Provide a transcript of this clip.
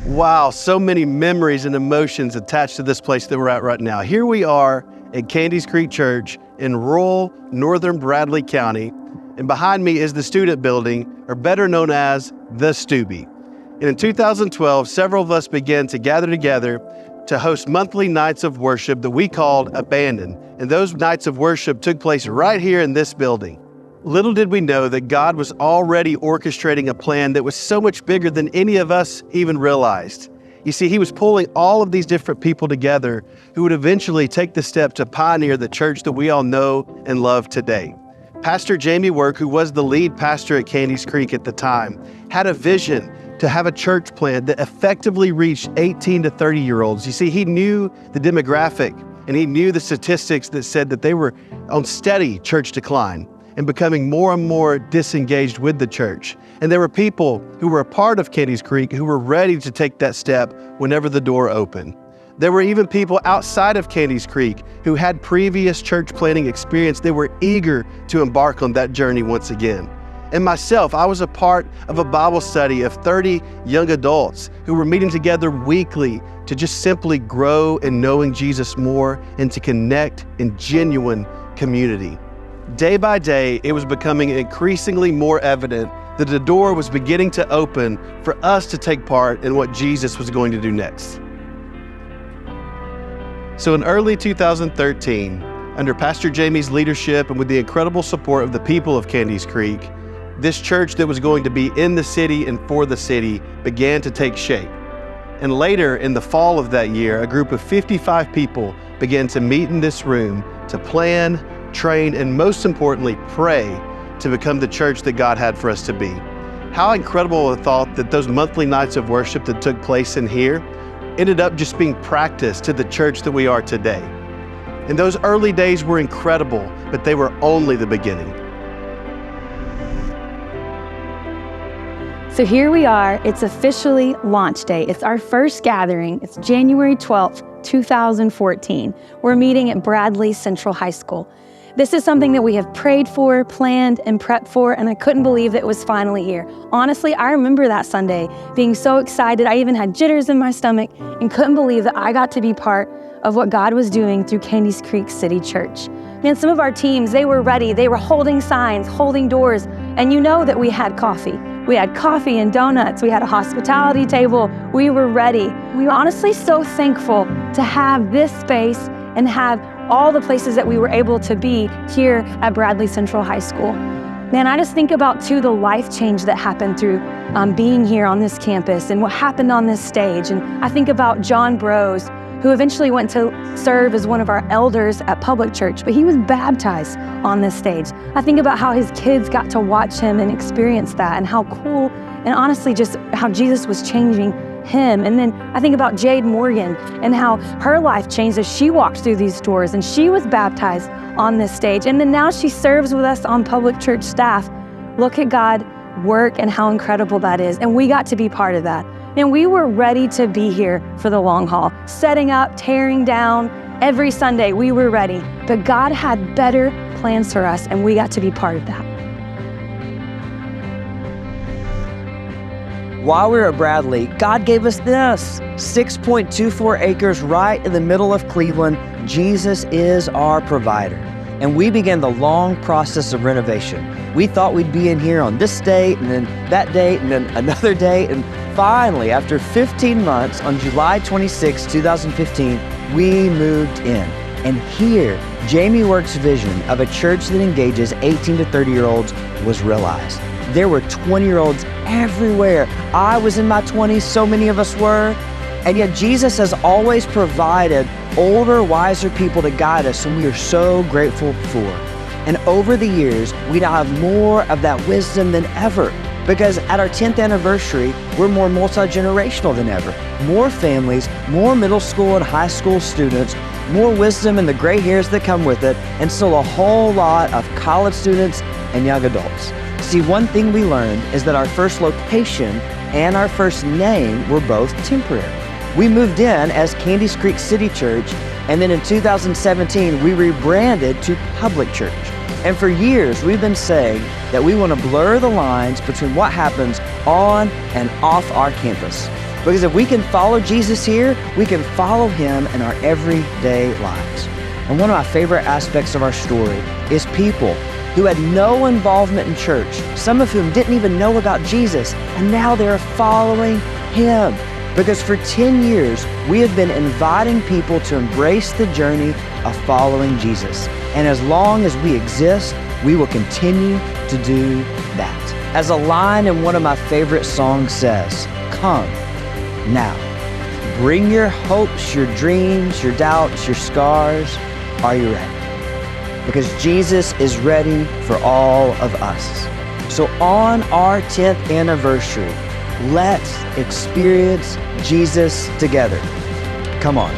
Wow, so many memories and emotions attached to this place that we're at right now. Here we are at Candies Creek Church in rural northern Bradley County, and behind me is the student building, or better known as the Stubby. And in 2012, several of us began to gather together to host monthly nights of worship that we called Abandon. And those nights of worship took place right here in this building. Little did we know that God was already orchestrating a plan that was so much bigger than any of us even realized. You see, he was pulling all of these different people together who would eventually take the step to pioneer the church that we all know and love today. Pastor Jamie Work, who was the lead pastor at Candies Creek at the time, had a vision to have a church plan that effectively reached 18 to 30-year-olds. You see, he knew the demographic and he knew the statistics that said that they were on steady church decline and becoming more and more disengaged with the church. And there were people who were a part of Candies Creek who were ready to take that step whenever the door opened. There were even people outside of Candies Creek who had previous church planting experience that were eager to embark on that journey once again. And myself, I was a part of a Bible study of 30 young adults who were meeting together weekly to just simply grow in knowing Jesus more and to connect in genuine community. Day by day, it was becoming increasingly more evident that the door was beginning to open for us to take part in what Jesus was going to do next. So in early 2013, under Pastor Jamie's leadership and with the incredible support of the people of Candies Creek, this church that was going to be in the city and for the city began to take shape. And later in the fall of that year, a group of 55 people began to meet in this room to plan, train, and most importantly, pray to become the church that God had for us to be. How incredible a thought that those monthly nights of worship that took place in here ended up just being practice to the church that we are today. And those early days were incredible, but they were only the beginning. So here we are, it's officially launch day. It's our first gathering. It's January 12th, 2014. We're meeting at Bradley Central High School. This is something that we have prayed for, planned, and prepped for, and I couldn't believe that it was finally here. Honestly, I remember that Sunday being so excited. I even had jitters in my stomach and couldn't believe that I got to be part of what God was doing through Candies Creek City Church. Man, some of our teams, they were ready. They were holding signs, holding doors, and you know that we had coffee. We had coffee and donuts. We had a hospitality table. We were ready. We were honestly so thankful to have this space and have all the places that we were able to be here at Bradley Central High School. Man, I just think about too the life change that happened through being here on this campus and what happened on this stage. And I think about John Brose, who eventually went to serve as one of our elders at Public Church, but he was baptized on this stage. I think about how his kids got to watch him and experience that and how cool and honestly just how Jesus was changing him. And then I think about Jade Morgan and how her life changed as she walked through these doors and she was baptized on this stage. And then now she serves with us on Public Church staff. Look at God work and how incredible that is. And we got to be part of that. And we were ready to be here for the long haul, setting up, tearing down. Every Sunday we were ready, but God had better plans for us and we got to be part of that. While we were at Bradley, God gave us this, 6.24 acres right in the middle of Cleveland. Jesus is our provider. And we began the long process of renovation. We thought we'd be in here on this date, and then that date, and then another date. And finally, after 15 months, on July 26, 2015, we moved in. And here, Jamie Work's vision of a church that engages 18 to 30-year-olds was realized. There were 20-year-olds everywhere. I was in my 20s, so many of us were. And yet Jesus has always provided older, wiser people to guide us, and we are so grateful for. And over the years, we now have more of that wisdom than ever, because at our 10th anniversary, we're more multi-generational than ever. More families, more middle school and high school students, more wisdom and the gray hairs that come with it, and still a whole lot of college students and young adults. See, one thing we learned is that our first location and our first name were both temporary. We moved in as Candies Creek City Church, and then in 2017, we rebranded to Public Church. And for years, we've been saying that we want to blur the lines between what happens on and off our campus. Because if we can follow Jesus here, we can follow him in our everyday lives. And one of my favorite aspects of our story is people who had no involvement in church, some of whom didn't even know about Jesus, and now they're following him. Because for 10 years, we have been inviting people to embrace the journey of following Jesus. And as long as we exist, we will continue to do that. As a line in one of my favorite songs says, "Come now, bring your hopes, your dreams, your doubts, your scars. Are you ready?" Because Jesus is ready for all of us. So on our 10th anniversary, let's experience Jesus together. Come on.